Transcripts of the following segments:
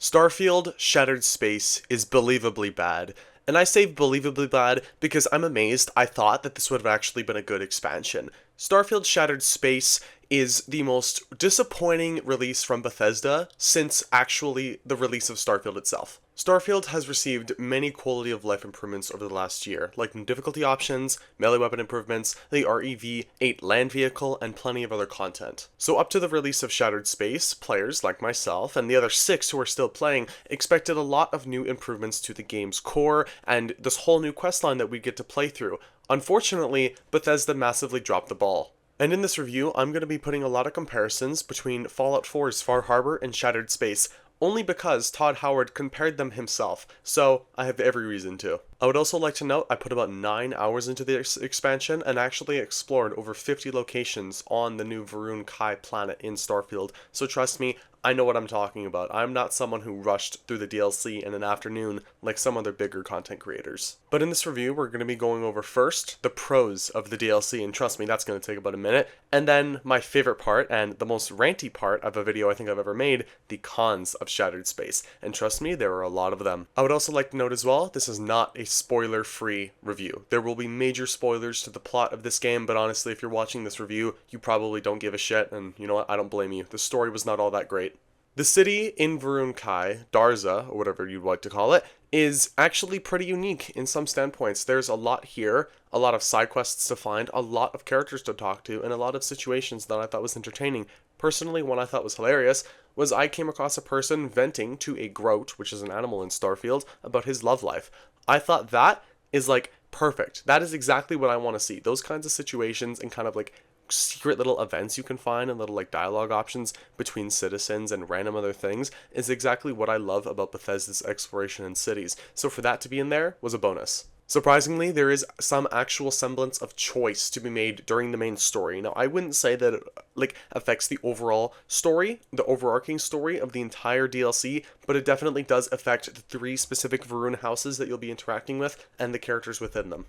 Starfield Shattered Space is believably bad. And I say believably bad because I'm amazed. I thought that this would have actually been a good expansion. Starfield Shattered Space is the most disappointing release from Bethesda since actually the release of Starfield itself. Starfield has received many quality of life improvements over the last year, like new difficulty options, melee weapon improvements, the REV8 land vehicle, and plenty of other content. So up to the release of Shattered Space, players like myself and the other 6 who are still playing expected a lot of new improvements to the game's core and this whole new questline that we get to play through. Unfortunately, Bethesda massively dropped the ball. And in this review, I'm going to be putting a lot of comparisons between Fallout 4's Far Harbor and Shattered Space, only because Todd Howard compared them himself, so I have every reason to. I would also like to note I put about 9 hours into this expansion and actually explored over 50 locations on the new Varun Kai planet in Starfield, so trust me, I know what I'm talking about. I'm not someone who rushed through the DLC in an afternoon like some other bigger content creators. But in this review, we're going to be going over first the pros of the DLC, and trust me, that's going to take about a minute, and then my favorite part and the most ranty part of a video I think I've ever made, the cons of Shattered Space. And trust me, there are a lot of them. I would also like to note as well, this is not a spoiler-free review. There will be major spoilers to the plot of this game, but honestly, if you're watching this review, you probably don't give a shit, and you know what, I don't blame you. The story was not all that great. The city in Varun Kai, Darza, or whatever you'd like to call it, is actually pretty unique in some standpoints. There's a lot here, a lot of side quests to find, a lot of characters to talk to, and a lot of situations that I thought was entertaining. Personally, one I thought was hilarious was I came across a person venting to a groat, which is an animal in Starfield, about his love life. I thought that is like perfect. That is exactly what I want to see. Those kinds of situations and kind of like secret little events you can find and little like dialogue options between citizens and random other things is exactly what I love about Bethesda's exploration in cities. So for that to be in there was a bonus. Surprisingly, there is some actual semblance of choice to be made during the main story. Now, I wouldn't say that it affects the overall story, the overarching story of the entire DLC, but it definitely does affect the 3 specific Varun houses that you'll be interacting with and the characters within them.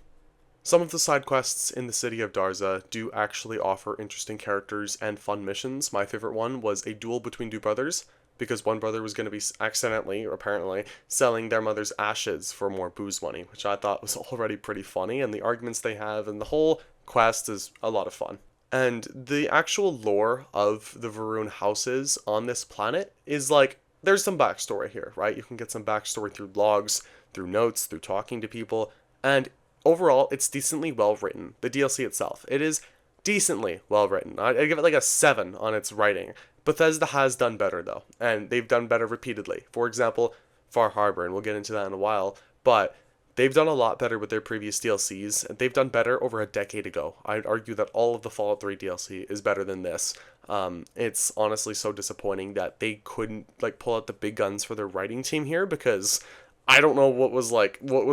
Some of the side quests in the city of Darza do actually offer interesting characters and fun missions. My favorite one was a duel between 2 brothers, because one brother was going to be accidentally, or apparently, selling their mother's ashes for more booze money, which I thought was already pretty funny, and the arguments they have and the whole quest is a lot of fun. And the actual lore of the Varun houses on this planet is like, there's some backstory here, right? You can get some backstory through logs, through notes, through talking to people, and overall, it's decently well written. The DLC itself, it is decently well written. I give it like a 7 on its writing. Bethesda has done better though, and they've done better repeatedly. For example, Far Harbor, and we'll get into that in a while, but they've done a lot better with their previous DLCs, and they've done better over a decade ago. I'd argue that all of the Fallout 3 DLC is better than this. It's honestly so disappointing that they couldn't pull out the big guns for their writing team here, because I don't know what was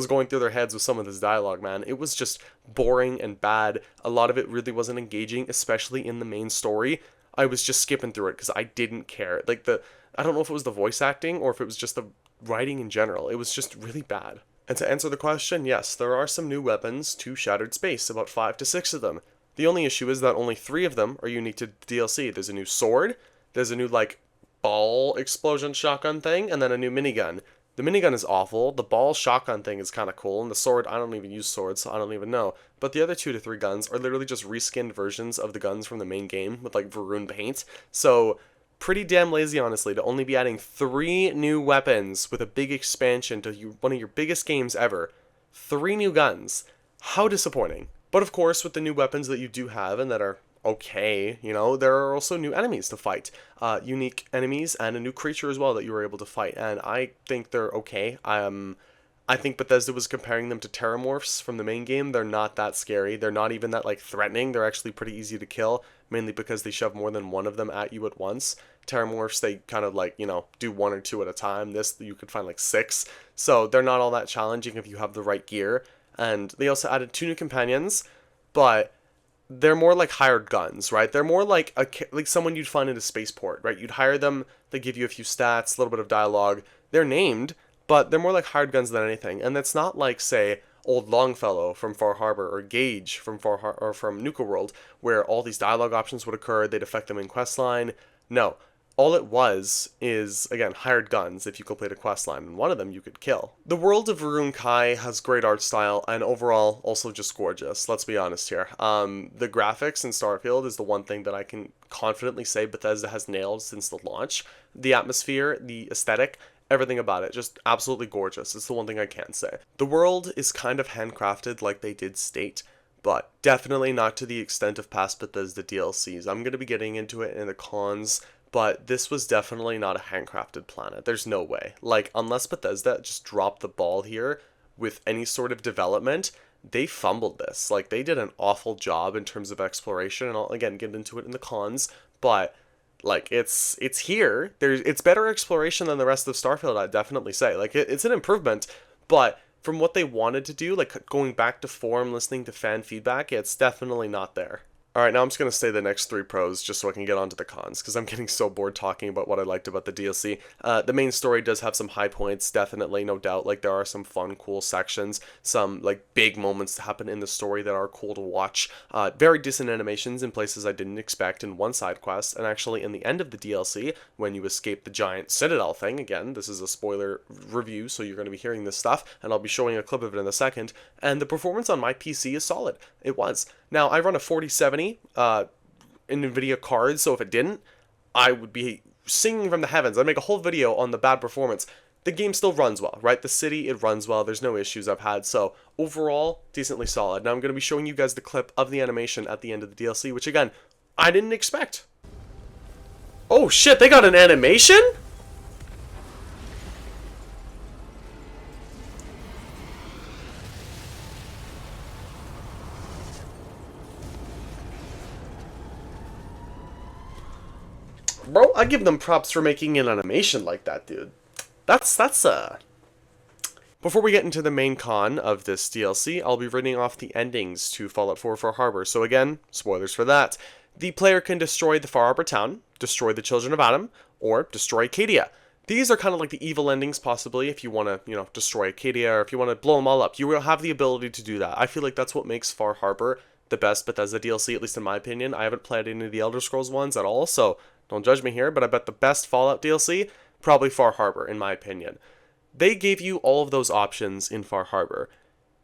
going through their heads with some of this dialogue, man. It was just boring and bad. A lot of it really wasn't engaging, especially in the main story. I was just skipping through it because I didn't care. I don't know if it was the voice acting or if it was just the writing in general. It was just really bad. And to answer the question, yes, there are some new weapons to Shattered Space, about 5 to 6 of them. The only issue is that only 3 of them are unique to DLC. There's a new sword, there's a new ball explosion shotgun thing, and then a new minigun. The minigun is awful, the ball shotgun thing is kind of cool, and the sword, I don't even use swords, so I don't even know. But the other 2 to 3 guns are literally just reskinned versions of the guns from the main game with Varun paint. So, pretty damn lazy, honestly, to only be adding 3 new weapons with a big expansion to one of your biggest games ever. 3 new guns. How disappointing. But of course, with the new weapons that you do have and that are okay, there are also new enemies to fight, unique enemies and a new creature as well that you were able to fight, and I think they're okay. I think Bethesda was comparing them to Terramorphs from the main game. They're not that scary. They're not even that threatening. They're actually pretty easy to kill, mainly because they shove more than one of them at you at once. Terramorphs, they kind of do 1 or 2 at a time. This, you could find 6. So they're not all that challenging if you have the right gear. And they also added 2 new companions, but they're more like hired guns, right? They're more like someone you'd find in a spaceport, right? You'd hire them, they give you a few stats, a little bit of dialogue. They're named, but they're more like hired guns than anything. And that's not say, Old Longfellow from Far Harbor or Gage from or from Nuka World, where all these dialogue options would occur, they'd affect them in questline. No, All it was is, again, hired guns if you complete a quest line, and one of them you could kill. The world of Rune Kai has great art style, and overall, also just gorgeous, let's be honest here. The graphics in Starfield is the one thing that I can confidently say Bethesda has nailed since the launch. The atmosphere, the aesthetic, everything about it, just absolutely gorgeous. It's the one thing I can say. The world is kind of handcrafted like they did State, but definitely not to the extent of past Bethesda DLCs. I'm going to be getting into it in the cons, but this was definitely not a handcrafted planet. There's no way. Like, unless Bethesda just dropped the ball here with any sort of development, they fumbled this. Like, they did an awful job in terms of exploration, and I'll, again, get into it in the cons, but like it's here. It's better exploration than the rest of Starfield, I'd definitely say. Like it's an improvement, but from what they wanted to do, like going back to form, listening to fan feedback, it's definitely not there. Alright, now I'm just going to say the next three pros just so I can get onto the cons, because I'm getting so bored talking about what I liked about the DLC. The main story does have some high points, definitely, no doubt. Like, there are some fun, cool sections, some, like, big moments that happen in the story that are cool to watch. Very decent animations in places I didn't expect in one side quest, and actually in the end of the DLC, when you escape the giant citadel thing, again, this is a spoiler review, so you're going to be hearing this stuff, and I'll be showing a clip of it in a second, and the performance on my PC is solid. It was. Now, I run a 4070 in NVIDIA cards, so if it didn't, I would be singing from the heavens. I'd make a whole video on the bad performance. The game still runs well, right? The city, it runs well. There's no issues I've had, so overall, decently solid. Now I'm going to be showing you guys the clip of the animation at the end of the DLC, which again, I didn't expect. Oh shit, they got an animation? Bro, I give them props for making an animation like that, dude. That's. Before we get into the main con of this DLC, I'll be reading off the endings to Fallout 4 Far Harbor. So again, spoilers for that. The player can destroy the Far Harbor town, destroy the Children of Adam, or destroy Acadia. These are kind of like the evil endings, possibly, if you want to, destroy Acadia, or if you want to blow them all up. You will have the ability to do that. I feel like that's what makes Far Harbor the best Bethesda DLC, at least in my opinion. I haven't played any of the Elder Scrolls ones at all, so don't judge me here, but I bet the best Fallout DLC, probably Far Harbor, in my opinion. They gave you all of those options in Far Harbor.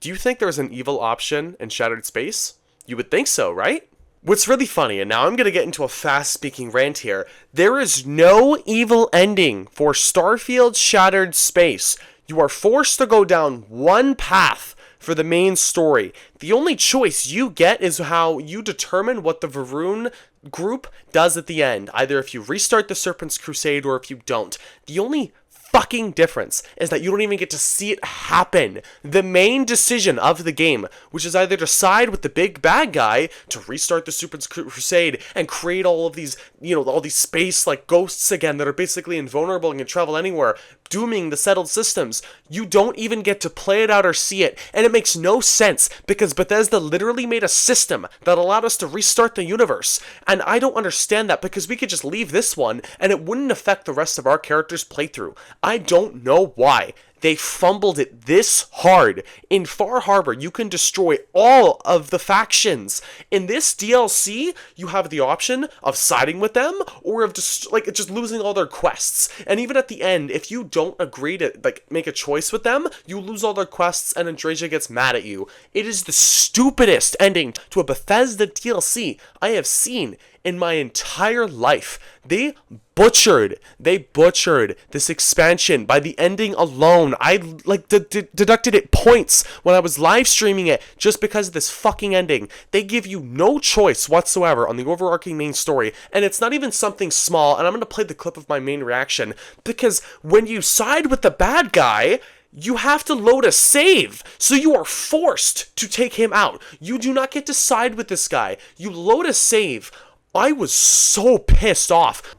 Do you think there's an evil option in Shattered Space? You would think so, right? What's really funny, and now I'm going to get into a fast-speaking rant here, there is no evil ending for Starfield Shattered Space. You are forced to go down one path for the main story. The only choice you get is how you determine what the Varun group does at the end. Either if you restart the Serpent's Crusade or if you don't. The only fucking difference is that you don't even get to see it happen. The main decision of the game, which is either to side with the big bad guy to restart the Serpent's Crusade and create all of these, all these space like ghosts again that are basically invulnerable and can travel anywhere, dooming the settled systems. You don't even get to play it out or see it, and it makes no sense because Bethesda literally made a system that allowed us to restart the universe, and I don't understand that because we could just leave this one and it wouldn't affect the rest of our character's playthrough. I don't know why they fumbled it this hard. In Far Harbor, you can destroy all of the factions. In this DLC, you have the option of siding with them or of just losing all their quests. And even at the end, if you don't agree to make a choice with them, you lose all their quests and Andreja gets mad at you. It is the stupidest ending to a Bethesda DLC I have seen in my entire life. They butchered this expansion by the ending alone. I deducted it points when I was live streaming it just because of this fucking ending. They give you no choice whatsoever on the overarching main story, and it's not even something small, and I'm going to play the clip of my main reaction, because when you side with the bad guy, you have to load a save, so you are forced to take him out. You do not get to side with this guy. You load a save. I was so pissed off.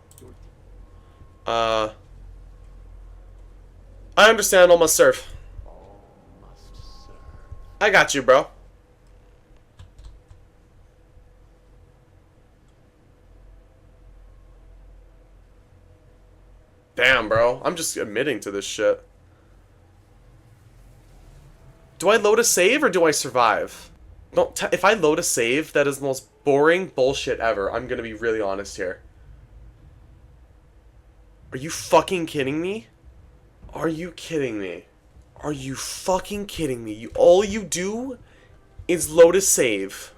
I understand, almost serve. I got you, bro. Damn, bro. I'm just admitting to this shit. Do I load a save or do I survive? If I load a save, that is the most boring bullshit ever. I'm gonna be really honest here. Are you fucking kidding me? Are you kidding me? Are you fucking kidding me? All you do is load a save.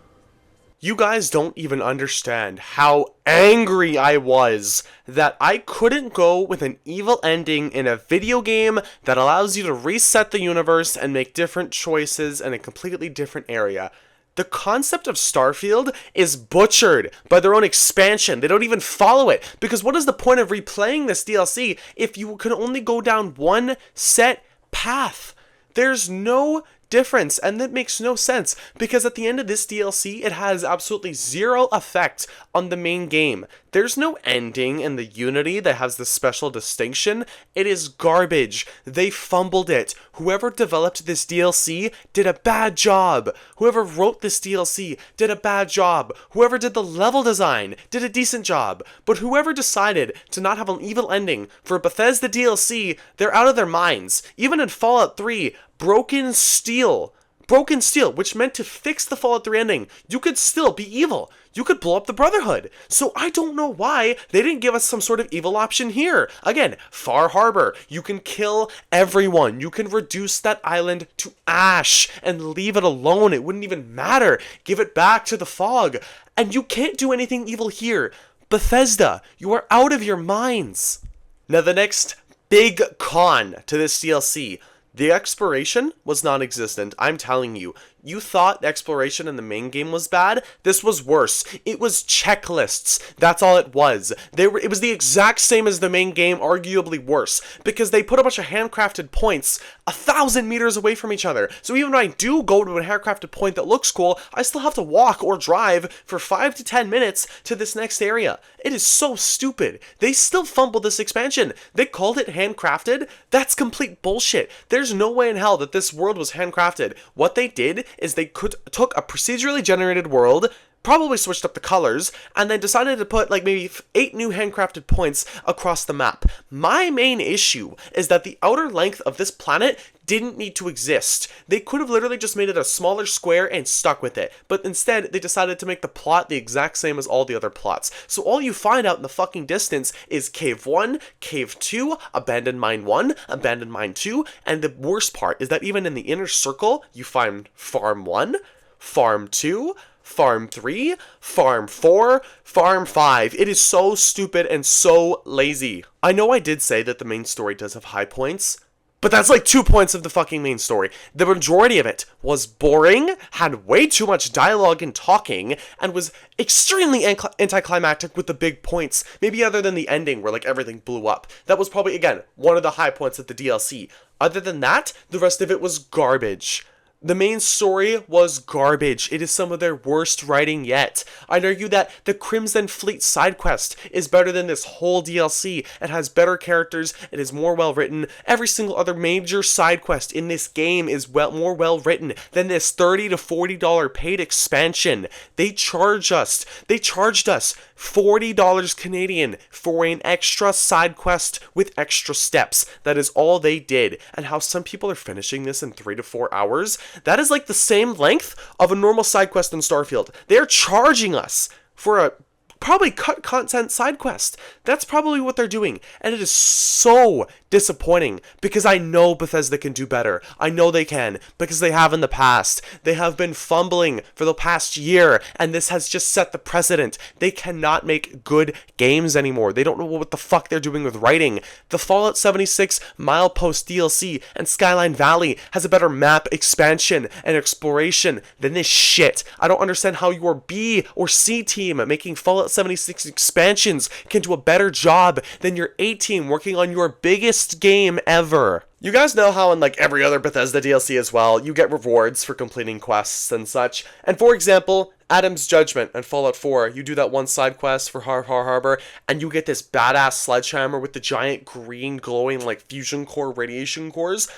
You guys don't even understand how angry I was that I couldn't go with an evil ending in a video game that allows you to reset the universe and make different choices in a completely different area. The concept of Starfield is butchered by their own expansion. They don't even follow it. Because what is the point of replaying this DLC if you can only go down one set path? There's no difference, and that makes no sense because at the end of this DLC it has absolutely zero effect on the main game. There's no ending in the Unity that has this special distinction. It is garbage. They fumbled it. Whoever developed this DLC did a bad job. Whoever wrote this DLC did a bad job. Whoever did the level design did a decent job. But whoever decided to not have an evil ending for a Bethesda DLC, they're out of their minds. Even in Fallout 3, Broken Steel, which meant to fix the Fallout 3 ending, you could still be evil. You could blow up the Brotherhood. So I don't know why they didn't give us some sort of evil option here. Again, Far Harbor, you can kill everyone. You can reduce that island to ash and leave it alone. It wouldn't even matter. Give it back to the fog. And you can't do anything evil here. Bethesda, you are out of your minds. Now the next big con to this DLC. The exploration was non-existent. I'm telling you. You thought exploration in the main game was bad? This was worse. It was checklists. That's all it was. It was the exact same as the main game, arguably worse, because they put a bunch of handcrafted points 1,000 meters away from each other. So even when I do go to a handcrafted point that looks cool, I still have to walk or drive for 5 to 10 minutes to this next area. It is so stupid. They still fumbled this expansion. They called it handcrafted. That's complete bullshit. There's no way in hell that this world was handcrafted. What they did is they took a procedurally generated world, probably switched up the colors, and then decided to put like maybe 8 new handcrafted points across the map. My main issue is that the outer length of this planet didn't need to exist. They could have literally just made it a smaller square and stuck with it, but instead they decided to make the plot the exact same as all the other plots. So all you find out in the fucking distance is Cave 1, Cave 2, Abandoned Mine 1, Abandoned Mine 2, and the worst part is that even in the inner circle, you find Farm 1, Farm 2, Farm 3, Farm 4, Farm 5. It is so stupid and so lazy. I know I did say that the main story does have high points, but that's like 2 points of the fucking main story. The majority of it was boring, had way too much dialogue and talking, and was extremely anticlimactic with the big points. Maybe other than the ending where like everything blew up. That was probably, again, one of the high points of the DLC. Other than that, the rest of it was garbage. The main story was garbage. It is some of their worst writing yet. I'd argue that the Crimson Fleet side quest is better than this whole DLC. It has better characters. It is more well written. Every single other major side quest in this game is more well written than this $30 to $40 paid expansion. They charged us $40 Canadian for an extra side quest with extra steps. That is all they did. And how some people are finishing this in 3 to 4 hours? That is like the same length of a normal side quest in Starfield. They're charging us for a probably cut content side quest. That's probably what they're doing. And it is so disappointing because I know Bethesda can do better. I know they can because they have in the past. They have been fumbling for the past year and this has just set the precedent. They cannot make good games anymore. They don't know what the fuck they're doing with writing. The Fallout 76 Milepost DLC and Skyline Valley has a better map expansion and exploration than this shit. I don't understand how your B or C team making Fallout 76 expansions can do a better job than your A team working on your biggest game ever. You guys know how in like every other Bethesda DLC as well, you get rewards for completing quests and such. And for example, Adam's Judgment and Fallout 4, you do that one side quest for Harbor, and you get this badass sledgehammer with the giant green glowing like fusion core radiation cores.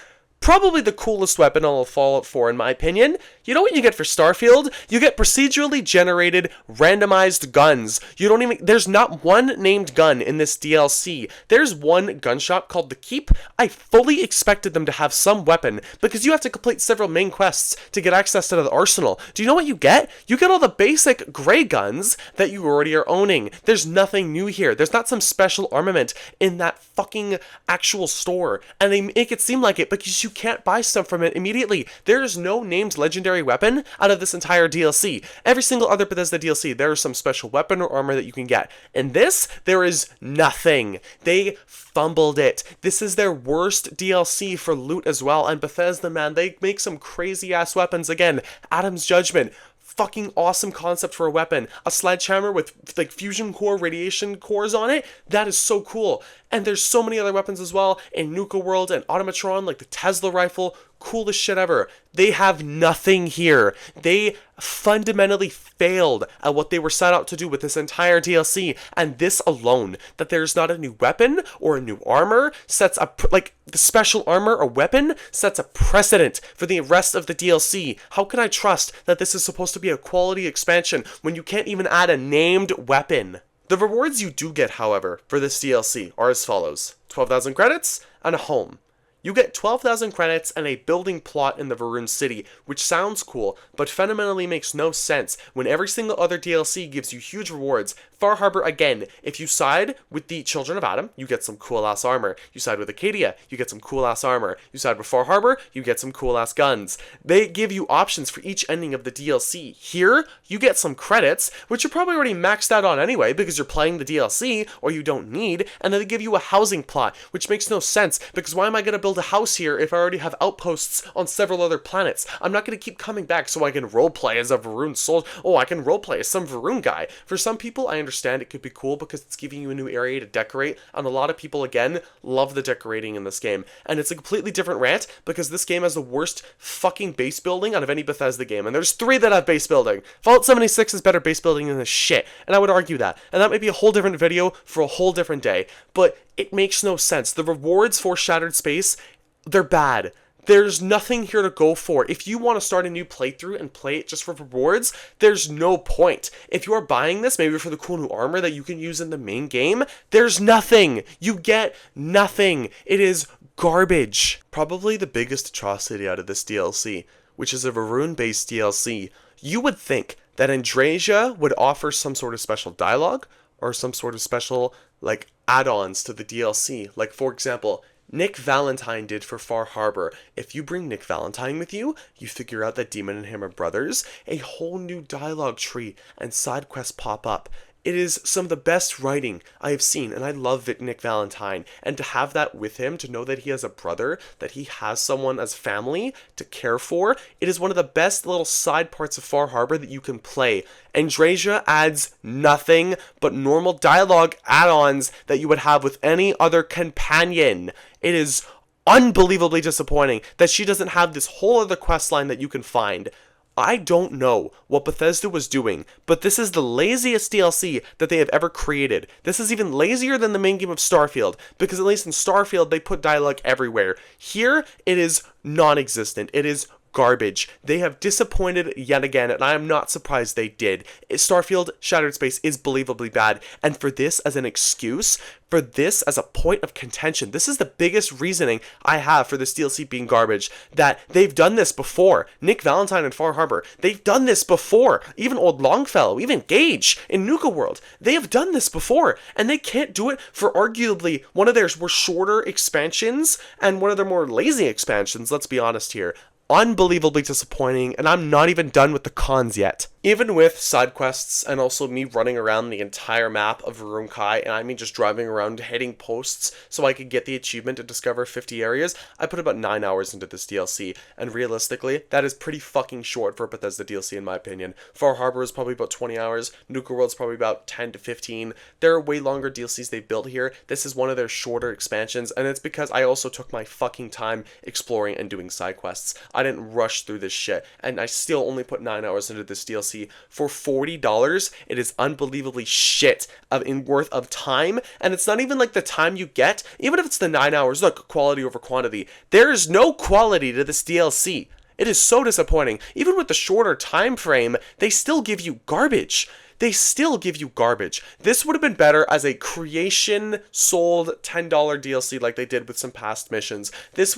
Probably the coolest weapon on Fallout 4 in my opinion. You know what you get for Starfield? You get procedurally generated, randomized guns. There's not one named gun in this DLC. There's one gun shop called The Keep. I fully expected them to have some weapon, because you have to complete several main quests to get access to the arsenal. Do you know what you get? You get all the basic gray guns that you already are owning. There's nothing new here. There's not some special armament in that fucking actual store, and they make it seem like it because you can't buy stuff from it immediately. There's no named legendary weapon out of this entire DLC. Every single other Bethesda DLC, there is some special weapon or armor that you can get. In this, there is nothing. They fumbled it. This is their worst DLC for loot as well, and Bethesda, man, they make some crazy ass weapons again. Adam's Judgment, fucking awesome concept for a weapon. A sledgehammer with like fusion core radiation cores on it. That is so cool. And there's so many other weapons as well in Nuka World and Automatron, like the Tesla rifle. Coolest shit ever. They have nothing here. They fundamentally failed at what they were set out to do with this entire DLC, and this alone, that there's not a new weapon or a new armor, sets a like the special armor or weapon sets a precedent for the rest of the DLC. How can I trust that this is supposed to be a quality expansion when you can't even add a named weapon? The rewards you do get, however, for this DLC are as follows: 12,000 credits and a home. You get 12,000 credits and a building plot in the Varun City, which sounds cool, but fundamentally makes no sense when every single other DLC gives you huge rewards. Far Harbor, again, if you side with the Children of Adam, you get some cool-ass armor. You side with Acadia, you get some cool-ass armor. You side with Far Harbor, you get some cool-ass guns. They give you options for each ending of the DLC. Here, you get some credits, which you're probably already maxed out on anyway because you're playing the DLC, or you don't need, and then they give you a housing plot, which makes no sense, because why am I going to build a house here if I already have outposts on several other planets? I'm not going to keep coming back so I can roleplay as a Varun soldier. Oh, I can roleplay as some Varun guy. For some people, I understand it could be cool because it's giving you a new area to decorate, and a lot of people, again, love the decorating in this game. And it's a completely different rant because this game has the worst fucking base building out of any Bethesda game, and there's 3 that have base building. Fallout 76 is better base building than this shit, and I would argue that. And that might be a whole different video for a whole different day, but it makes no sense. The rewards for Shattered Space, they're bad. There's nothing here to go for. If you want to start a new playthrough and play it just for rewards, there's no point. If you are buying this, maybe for the cool new armor that you can use in the main game, there's nothing. You get nothing. It is garbage. Probably the biggest atrocity out of this DLC, which is a Varun-based DLC, you would think that Andrasia would offer some sort of special dialogue or some sort of special, like, add-ons to the DLC. Like, for example, Nick Valentine did for Far Harbor. If you bring Nick Valentine with you, you figure out that Demon and him are brothers, a whole new dialogue tree and side quests pop up. It is some of the best writing I have seen, and I love Nick Valentine. And to have that with him, to know that he has a brother, that he has someone as family to care for, it is one of the best little side parts of Far Harbor that you can play. Andrasia adds nothing but normal dialogue add-ons that you would have with any other companion. It is unbelievably disappointing that she doesn't have this whole other quest line that you can find. I don't know what Bethesda was doing, but this is the laziest DLC that they have ever created. This is even lazier than the main game of Starfield, because at least in Starfield they put dialogue everywhere. Here, it is non-existent. It is garbage. They have disappointed yet again, and I am not surprised they did. Starfield Shattered Space is believably bad, and for this as an excuse, for this as a point of contention, this is the biggest reasoning I have for this DLC being garbage, that they've done this before. Nick Valentine and Far Harbor, they've done this before. Even Old Longfellow, even Gage in Nuka World, they have done this before, and they can't do it for arguably one of their more shorter expansions and one of their more lazy expansions, let's be honest here. Unbelievably disappointing, and I'm not even done with the cons yet. Even with side quests and also me running around the entire map of Urumqi, and I mean just driving around hitting posts so I could get the achievement to discover 50 areas, I put about 9 hours into this DLC, and realistically, that is pretty fucking short for a Bethesda DLC in my opinion. Far Harbor is probably about 20 hours, Nuka World's probably about 10 to 15. There are way longer DLCs they built here. This is one of their shorter expansions, and it's because I also took my fucking time exploring and doing side quests. I I didn't rush through this shit, and I still only put 9 hours into this DLC for $40. It is unbelievably shit in worth of time, and it's not even like the time you get, even if it's the 9 hours, look, quality over quantity. There is no quality to this DLC. It is so disappointing. Even with the shorter time frame, they still give you garbage. They still give you garbage. This would have been better as a creation sold $10 DLC like they did with some past missions. This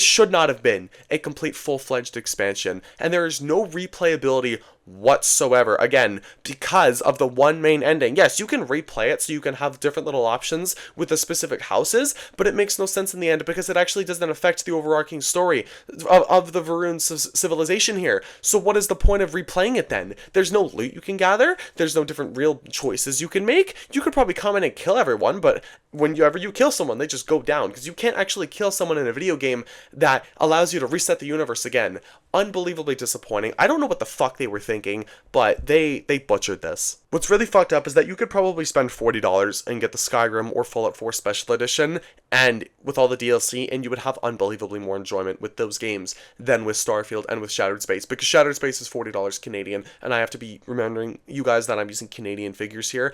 should not have been a complete full-fledged expansion. And there is no replayability whatsoever, again, because of the one main ending. Yes, you can replay it so you can have different little options with the specific houses, but it makes no sense in the end because it actually doesn't affect the overarching story of the Varun civilization here. So what is the point of replaying it then? There's no loot you can gather, there's no different real choices you can make. You could probably come in and kill everyone, but whenever you kill someone, they just go down, because you can't actually kill someone in a video game that allows you to reset the universe again. Unbelievably disappointing. I don't know what the fuck they were thinking, but they butchered this. What's really fucked up is that you could probably spend $40 and get the Skyrim or Fallout 4 Special Edition, and with all the DLC, and you would have unbelievably more enjoyment with those games than with Starfield and with Shattered Space, because Shattered Space is $40 Canadian, and I have to be remembering you guys that I'm using Canadian figures here.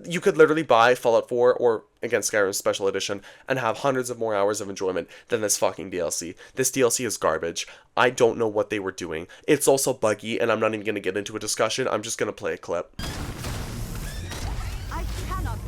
You could literally buy Fallout 4 or, again, Skyrim Special Edition and have hundreds of more hours of enjoyment than this fucking DLC. This DLC is garbage. I don't know what they were doing. It's also buggy, and I'm not even going to get into a discussion. I'm just going to play a clip. I cannot.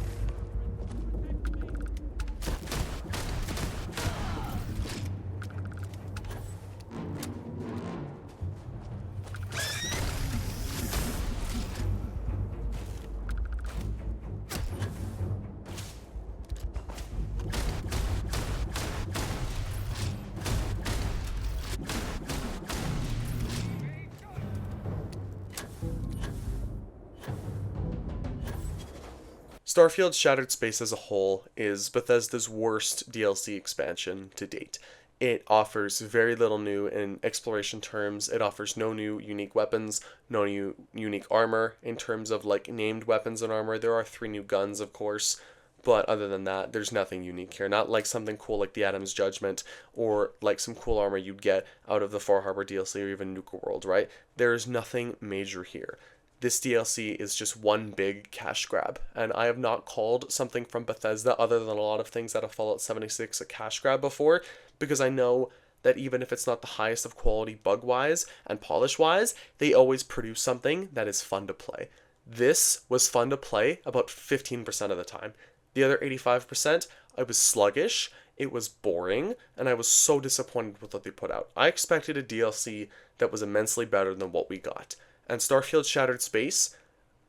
Starfield Shattered Space as a whole is Bethesda's worst DLC expansion to date. It offers very little new in exploration terms. It offers no new unique weapons, no new unique armor in terms of like named weapons and armor. There are 3 new guns, of course, but other than that, there's nothing unique here. Not like something cool like the Adam's Judgment or like some cool armor you'd get out of the Far Harbor DLC or even Nuka World, right? There's nothing major here. This DLC is just one big cash grab, and I have not called something from Bethesda, other than a lot of things out of Fallout 76, a cash grab before, because I know that even if it's not the highest of quality bug-wise and polish-wise, they always produce something that is fun to play. This was fun to play about 15% of the time. The other 85%, I was sluggish, it was boring, and I was so disappointed with what they put out. I expected a DLC that was immensely better than what we got. And Starfield Shattered Space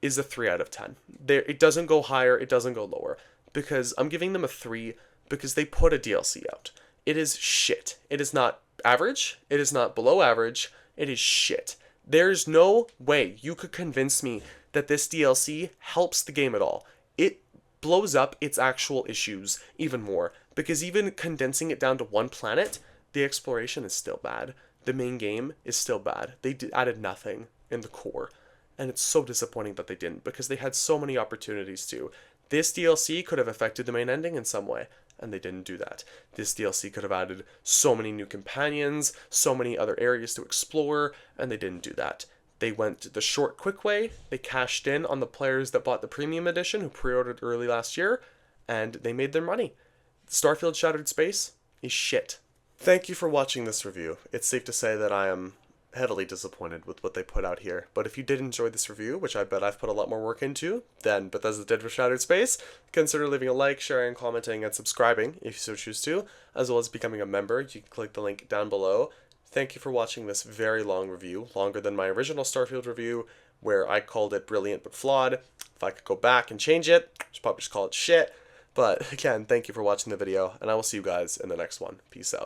is a 3 out of 10. It doesn't go higher, it doesn't go lower. Because I'm giving them a 3 because they put a DLC out. It is shit. It is not average, it is not below average, it is shit. There's no way you could convince me that this DLC helps the game at all. It blows up its actual issues even more. Because even condensing it down to one planet, the exploration is still bad. The main game is still bad. They added nothing in the core, and it's so disappointing that they didn't, because they had so many opportunities to. This DLC could have affected the main ending in some way, and they didn't do that. This DLC could have added so many new companions, so many other areas to explore, and they didn't do that. They went the short, quick way. They cashed in on the players that bought the premium edition, who pre-ordered early last year, and they made their money. Starfield Shattered Space is shit. Thank you for watching this review. It's safe to say that I am heavily disappointed with what they put out here. But if you did enjoy this review, which I bet I've put a lot more work into than Bethesda did for Shattered Space, consider leaving a like, sharing, commenting, and subscribing if you so choose to, as well as becoming a member. You can click the link down below. Thank you for watching this very long review, longer than my original Starfield review, where I called it brilliant but flawed. If I could go back and change it, I'd probably just call it shit. But again, thank you for watching the video, and I will see you guys in the next one. Peace out.